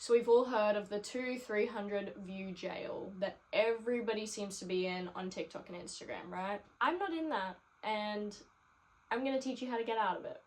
So we've all heard of the 200-300 view jail that everybody seems to be in on TikTok and Instagram, right? I'm not in that, and I'm gonna teach you how to get out of it.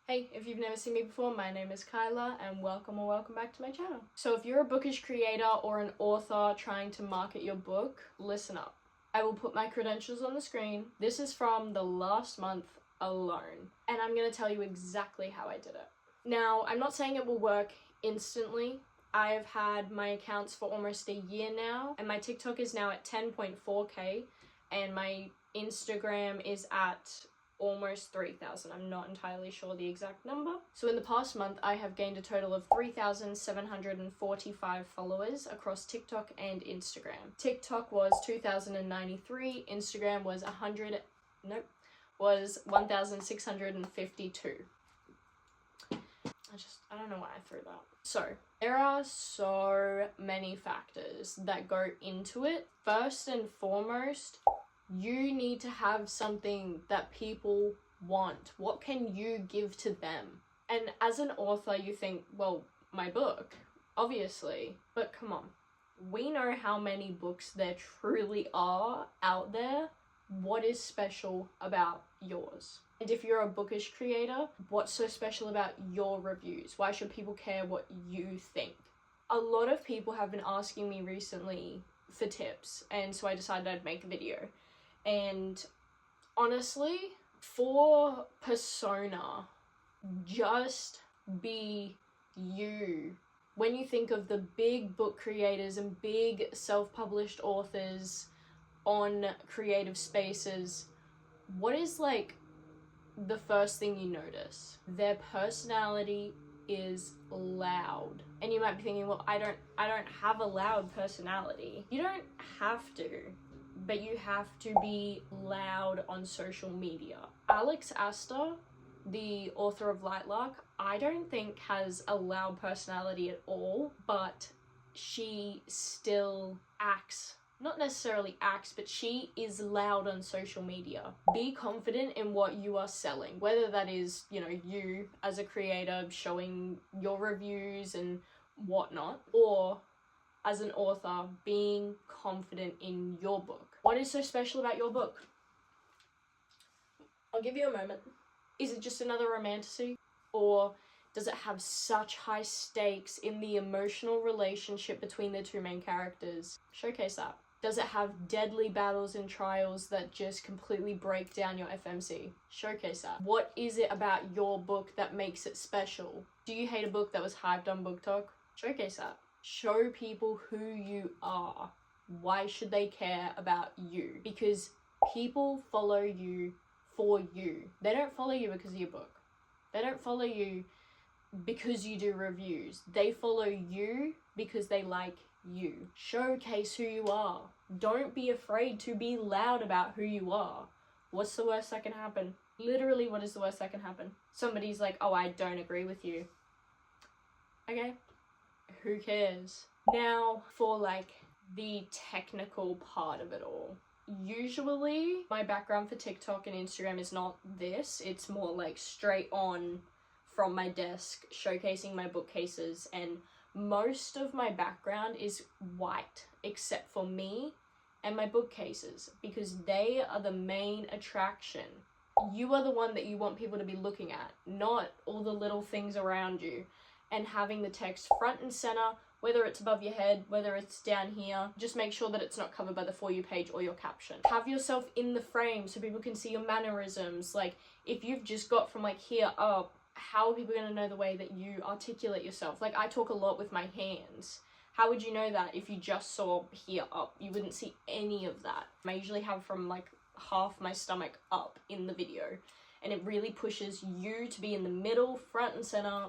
Hey, if you've never seen me before, my name is Kyla, and welcome back to my channel. So if you're a bookish creator or an author trying to market your book, listen up. I will put my credentials on the screen. This is from the last month alone, and I'm gonna tell you exactly how I did it. Now, I'm not saying it will work instantly. I've had my accounts for almost a year now, and my TikTok is now at 10.4k, and my Instagram is at almost 3,000. I'm not entirely sure the exact number. So in the past month, I have gained a total of 3,745 followers across TikTok and Instagram. TikTok was 2,093, Instagram was 1,652. I don't know why I threw that. So there are so many factors that go into it. First and foremost, you need to have something that people want. What can you give to them? And as an author, you think, well, my book, obviously, but come on. We know how many books there truly are out there. What is special about yours? And if you're a bookish creator, what's so special about your reviews? Why should people care what you think? A lot of people have been asking me recently for tips, and so I decided I'd make a video. And honestly, for persona, just be you. When you think of the big book creators and big self-published authors on creative spaces, what is like the first thing you notice? Their personality is loud. And you might be thinking, well, I don't have a loud personality. You don't have to, but you have to be loud on social media. Alex Astor, the author of Lightlark, I don't think has a loud personality at all, but she still acts, not necessarily acts, but she is loud on social media. Be confident in what you are selling, whether that is, you as a creator showing your reviews and whatnot, or as an author, being confident in your book. What is so special about your book? I'll give you a moment. Is it just another romantasy? Or does it have such high stakes in the emotional relationship between the two main characters? Showcase that. Does it have deadly battles and trials that just completely break down your FMC? Showcase that. What is it about your book that makes it special? Do you hate a book that was hyped on BookTok? Showcase that. Show people who you are. Why should they care about you? Because people follow you for you. They don't follow you because of your book. They don't follow you because you do reviews. They follow you because they like you. Showcase who you are. Don't be afraid to be loud about who you are. What's the worst that can happen? Literally, what is the worst that can happen? Somebody's like, oh, I don't agree with you. Okay. Who cares? Now for like the technical part of it all. Usually my background for TikTok and Instagram is not this. It's more like straight on from my desk showcasing my bookcases, and most of my background is white except for me and my bookcases because they are the main attraction. You are the one that you want people to be looking at, not all the little things around you. And having the text front and center, whether it's above your head, whether it's down here, just make sure that it's not covered by the For You page or your caption. Have yourself in the frame so people can see your mannerisms. Like, if you've just got from like here up, how are people gonna know the way that you articulate yourself? Like, I talk a lot with my hands. How would you know that if you just saw here up? You wouldn't see any of that. I usually have from like half my stomach up in the video, and it really pushes you to be in the middle, front and center,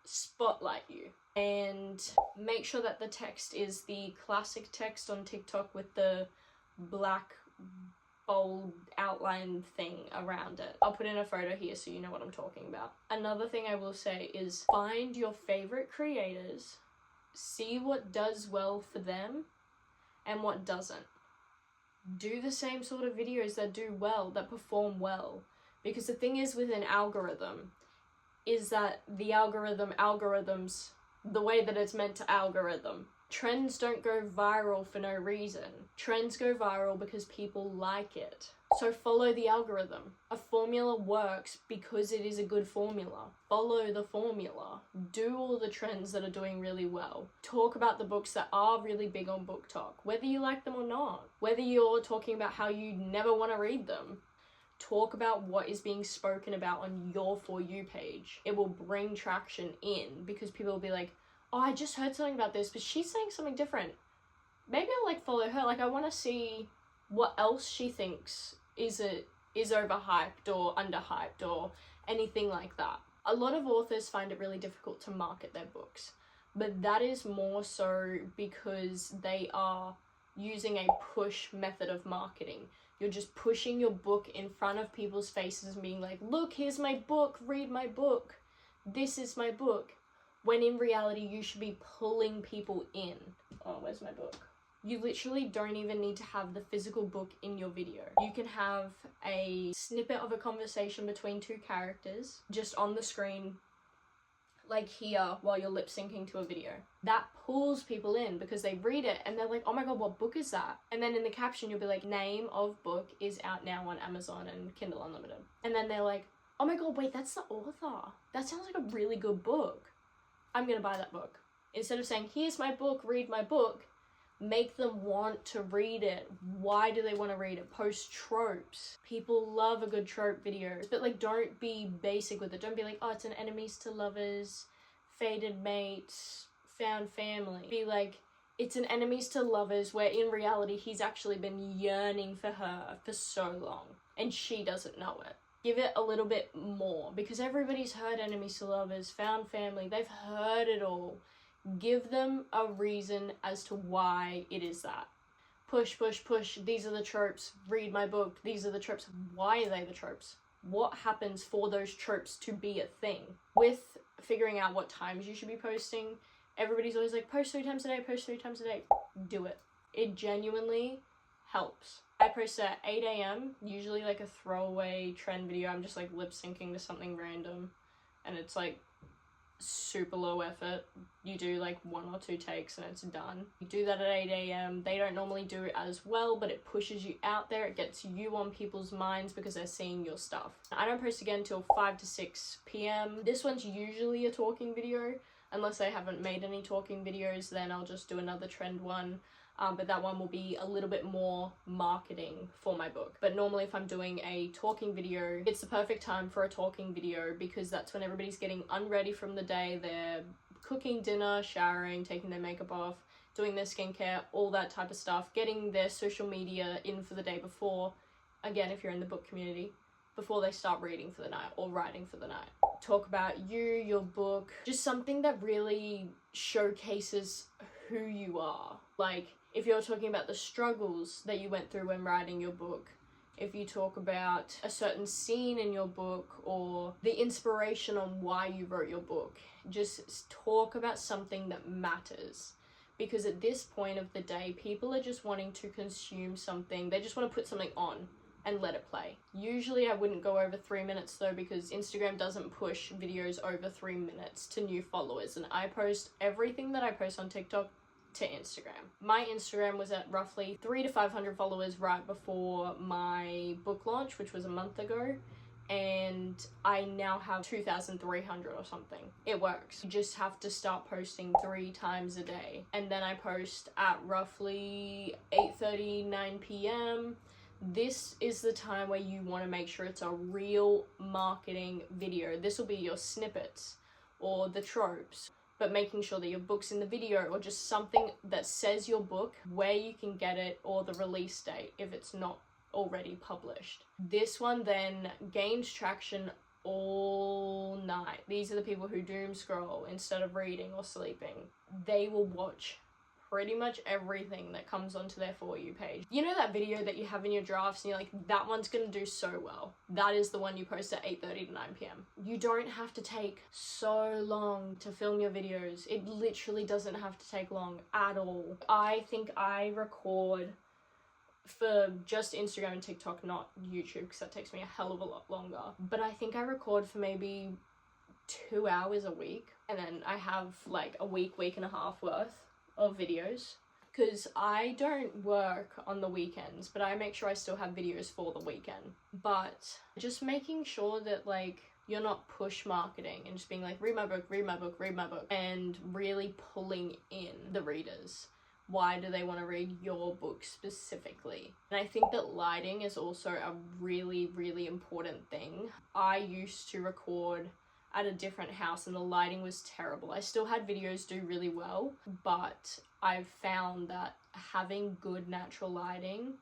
spotlight you. And make sure that the text is the classic text on TikTok with the black bold outline thing around it. I'll put in a photo here so you know what I'm talking about. Another thing I will say is find your favorite creators, see what does well for them and what doesn't. Do the same sort of videos that do well, that perform well. Because the thing is with an algorithm, is that the algorithms, the way that it's meant to algorithm. Trends don't go viral for no reason. Trends go viral because people like it. So follow the algorithm. A formula works because it is a good formula. Follow the formula. Do all the trends that are doing really well. Talk about the books that are really big on Book Talk, whether you like them or not. Whether you're talking about how you never want to read them. Talk about what is being spoken about on your For You page. It will bring traction in because people will be like, oh, I just heard something about this, but she's saying something different. Maybe I'll like follow her. Like I want to see what else she thinks is overhyped or underhyped or anything like that. A lot of authors find it really difficult to market their books, but that is more so because they are using a push method of marketing. You're just pushing your book in front of people's faces and being like, look, here's my book, read my book. This is my book. When in reality, you should be pulling people in. Oh, where's my book? You literally don't even need to have the physical book in your video. You can have a snippet of a conversation between two characters just on the screen, like here, while you're lip syncing to a video. That pulls people in because they read it and they're like, oh my god, what book is that? And then in the caption, you'll be like, name of book is out now on Amazon and Kindle Unlimited. And then they're like, oh my god, wait, that's the author. That sounds like a really good book. I'm gonna buy that book. Instead of saying, here's my book, read my book, make them want to read it. Why do they want to read it? Post tropes. People love a good trope video. But like, don't be basic with it. Don't be like, oh, it's an enemies to lovers, fated mates, found family. Be like, it's an enemies to lovers where in reality he's actually been yearning for her for so long and she doesn't know it. Give it a little bit more because everybody's heard enemies to lovers, found family. They've heard it all. Give them a reason as to why it is that. Push, push, push. These are the tropes. Read my book. These are the tropes. Why are they the tropes? What happens for those tropes to be a thing? With figuring out what times you should be posting, everybody's always like, post 3 times a day, post 3 times a day. Do it. It genuinely helps. I post at 8 a.m, usually like a throwaway trend video. I'm just like lip syncing to something random and it's like super low effort. You do like 1 or 2 takes and it's done. You do that at 8 a.m. They don't normally do it as well, but it pushes you out there. It gets you on people's minds because they're seeing your stuff. I don't post again until 5 to 6 p.m. This one's usually a talking video. Unless I haven't made any talking videos, then I'll just do another trend one. But that one will be a little bit more marketing for my book. But normally if I'm doing a talking video, it's the perfect time for a talking video because that's when everybody's getting unready from the day. They're cooking dinner, showering, taking their makeup off, doing their skincare, all that type of stuff, getting their social media in for the day before, again, if you're in the book community, before they start reading for the night or writing for the night. Talk about you, your book, just something that really showcases who you are. Like, if you're talking about the struggles that you went through when writing your book, if you talk about a certain scene in your book or the inspiration on why you wrote your book, just talk about something that matters. Because at this point of the day, people are just wanting to consume something. They just want to put something on and let it play. Usually I wouldn't go over 3 minutes though because Instagram doesn't push videos over 3 minutes to new followers, and I post everything that I post on TikTok to Instagram. My Instagram was at roughly 300 to 500 followers right before my book launch, which was a month ago, and I now have 2,300 or something. It works. You just have to start posting 3 times a day. And then I post at roughly 8:30, 9 p.m. This is the time where you want to make sure it's a real marketing video. This will be your snippets or the tropes, but making sure that your book's in the video or just something that says your book, where you can get it, or the release date if it's not already published. This one then gains traction all night. These are the people who doom scroll instead of reading or sleeping. They will watch pretty much everything that comes onto their For You page. You know that video that you have in your drafts and you're like, that one's gonna do so well. That is the one you post at 8:30 to 9 p.m. You don't have to take so long to film your videos. It literally doesn't have to take long at all. I think I record for just Instagram and TikTok, not YouTube, because that takes me a hell of a lot longer. But I think I record for maybe 2 hours a week, and then I have like a week and a half worth of videos, because I don't work on the weekends, but I make sure I still have videos for the weekend. But just making sure that like you're not push marketing and just being like, read my book, read my book, read my book, and really pulling in the readers. Why do they want to read your book specifically? And I think that lighting is also a really, really important thing. I used to record at a different house and the lighting was terrible. I still had videos do really well, but I've found that having good natural lighting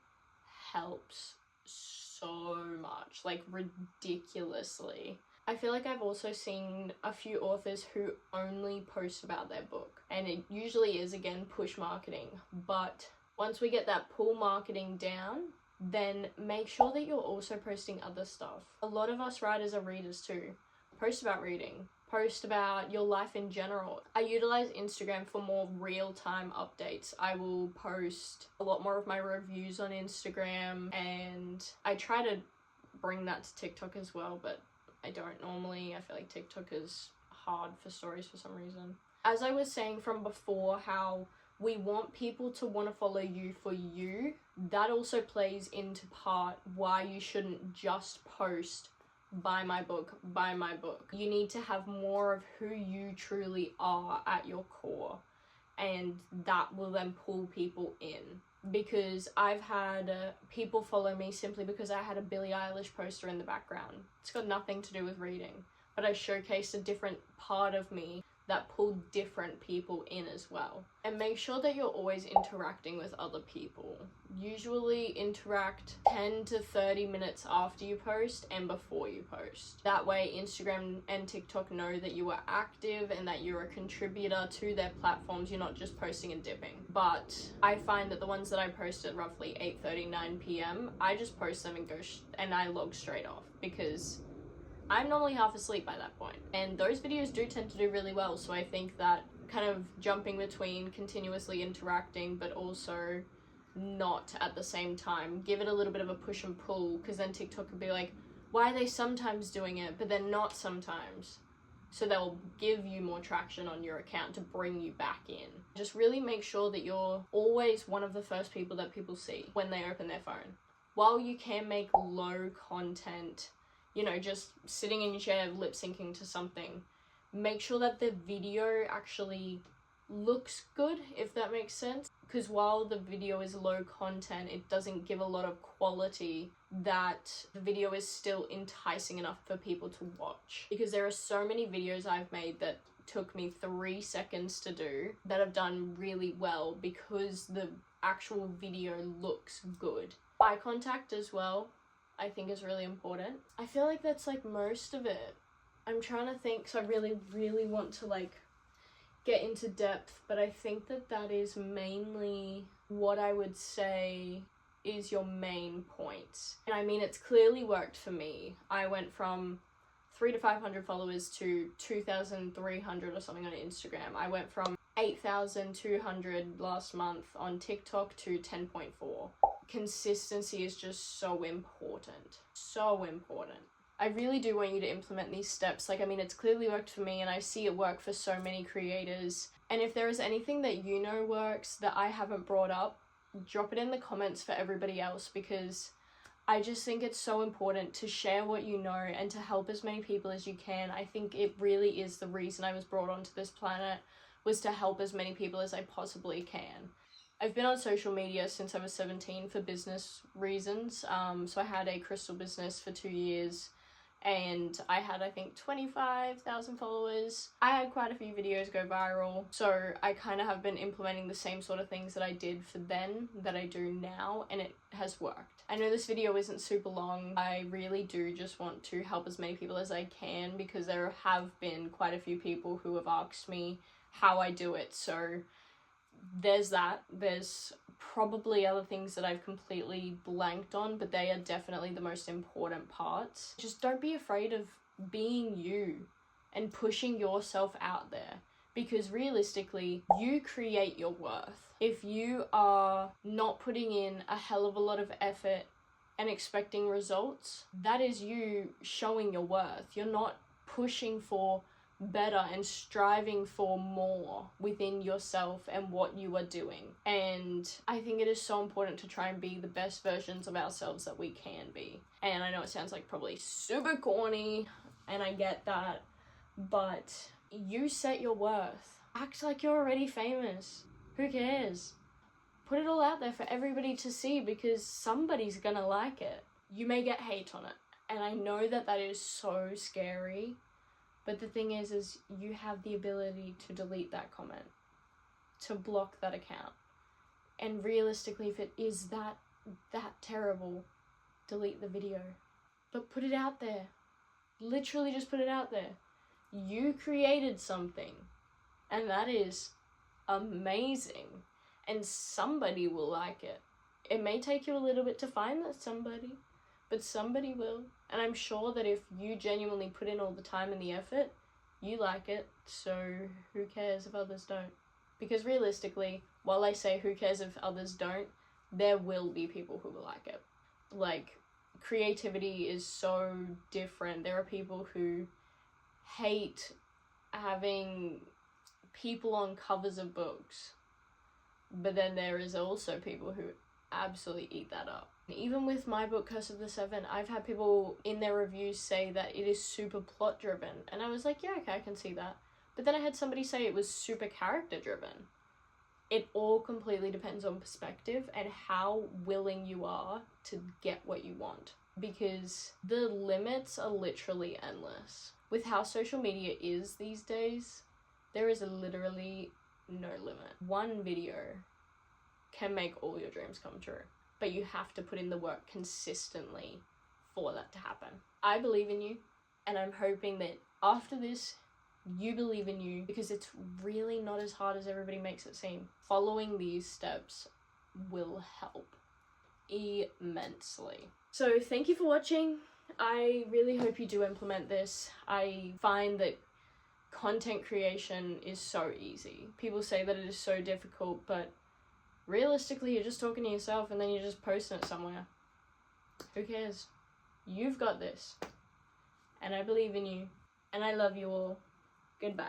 helps so much, like ridiculously. I feel like I've also seen a few authors who only post about their book, and it usually is, again, push marketing. But once we get that pull marketing down, then make sure that you're also posting other stuff. A lot of us writers are readers too. Post about reading. Post about your life in general. I utilize Instagram for more real-time updates. I will post a lot more of my reviews on Instagram, and I try to bring that to TikTok as well, but I don't normally. I feel like TikTok is hard for stories for some reason. As I was saying from before, how we want people to want to follow you for you, that also plays into part why you shouldn't just post buy my book, buy my book. You need to have more of who you truly are at your core, and that will then pull people in. Because I've had people follow me simply because I had a Billie Eilish poster in the background. It's got nothing to do with reading, but I showcased a different part of me that pulled different people in as well. And make sure that you're always interacting with other people. Usually interact 10 to 30 minutes after you post and before you post. That way Instagram and TikTok know that you are active and that you're a contributor to their platforms. You're not just posting and dipping. But I find that the ones that I post at roughly 8:30, 9 p.m, I just post them and and I log straight off, because I'm normally half asleep by that point. And those videos do tend to do really well, so I think that kind of jumping between continuously interacting but also not at the same time, give it a little bit of a push and pull, because then TikTok could be like, why are they sometimes doing it but then not sometimes? So they'll give you more traction on your account to bring you back in. Just really make sure that you're always one of the first people that people see when they open their phone. While you can make low content, you know, just sitting in your chair lip syncing to something, make sure that the video actually looks good, if that makes sense. Because while the video is low content, it doesn't give a lot of quality, that the video is still enticing enough for people to watch. Because there are so many videos I've made that took me 3 seconds to do that have done really well because the actual video looks good. Eye contact as well, I think, is really important. I feel like that's like most of it. I'm trying to think, so I really, really want to like get into depth, but I think that that is mainly what I would say is your main points. And I mean, it's clearly worked for me. I went from 300 to 500 followers to 2,300 or something on Instagram. I went from 8,200 last month on TikTok to 10.4. Consistency is just so important. So important. I really do want you to implement these steps. Like, I mean, it's clearly worked for me and I see it work for so many creators. And if there is anything that you know works that I haven't brought up, drop it in the comments for everybody else, because I just think it's so important to share what you know and to help as many people as you can. I think it really is the reason I was brought onto this planet, was to help as many people as I possibly can. I've been on social media since I was 17 for business reasons. So I had a crystal business for 2 years and I had, I think, 25,000 followers. I had quite a few videos go viral. So I kind of have been implementing the same sort of things that I did for then that I do now, and it has worked. I know this video isn't super long. I really do just want to help as many people as I can, because there have been quite a few people who have asked me how I do it. So there's that. There's probably other things that I've completely blanked on, but they are definitely the most important parts. Just don't be afraid of being you and pushing yourself out there, because realistically, you create your worth. If you are not putting in a hell of a lot of effort and expecting results, that is you showing your worth. You're not pushing for better and striving for more within yourself and what you are doing. And I think it is so important to try and be the best versions of ourselves that we can be. And I know it sounds like probably super corny, and I get that, but you set your worth. Act like you're already famous. Who cares? Put it all out there for everybody to see, because somebody's gonna like it. You may get hate on it, and I know that that is so scary, but the thing is you have the ability to delete that comment, to block that account. And realistically, if it is that terrible, delete the video. But put it out there. Literally just put it out there. You created something, and that is amazing, and somebody will like it. It may take you a little bit to find that somebody, but somebody will. And I'm sure that if you genuinely put in all the time and the effort, you like it, so who cares if others don't? Because realistically, while I say who cares if others don't, there will be people who will like it. Like, creativity is so different. There are people who hate having people on covers of books, but then there is also people who absolutely eat that up. Even with my book, Curse of the Seven, I've had people in their reviews say that it is super plot driven, and I was like, yeah, okay, I can see that. But then I had somebody say it was super character driven. It all completely depends on perspective and how willing you are to get what you want, because the limits are literally endless. With how social media is these days, there is literally no limit. One video can make all your dreams come true, but you have to put in the work consistently for that to happen. I believe in you, and I'm hoping that after this, you believe in you, because it's really not as hard as everybody makes it seem. Following these steps will help immensely. So thank you for watching. I really hope you do implement this. I find that content creation is so easy. People say that it is so difficult, but realistically, you're just talking to yourself and then you're just posting it somewhere. Who cares? You've got this. And I believe in you. And I love you all. Goodbye.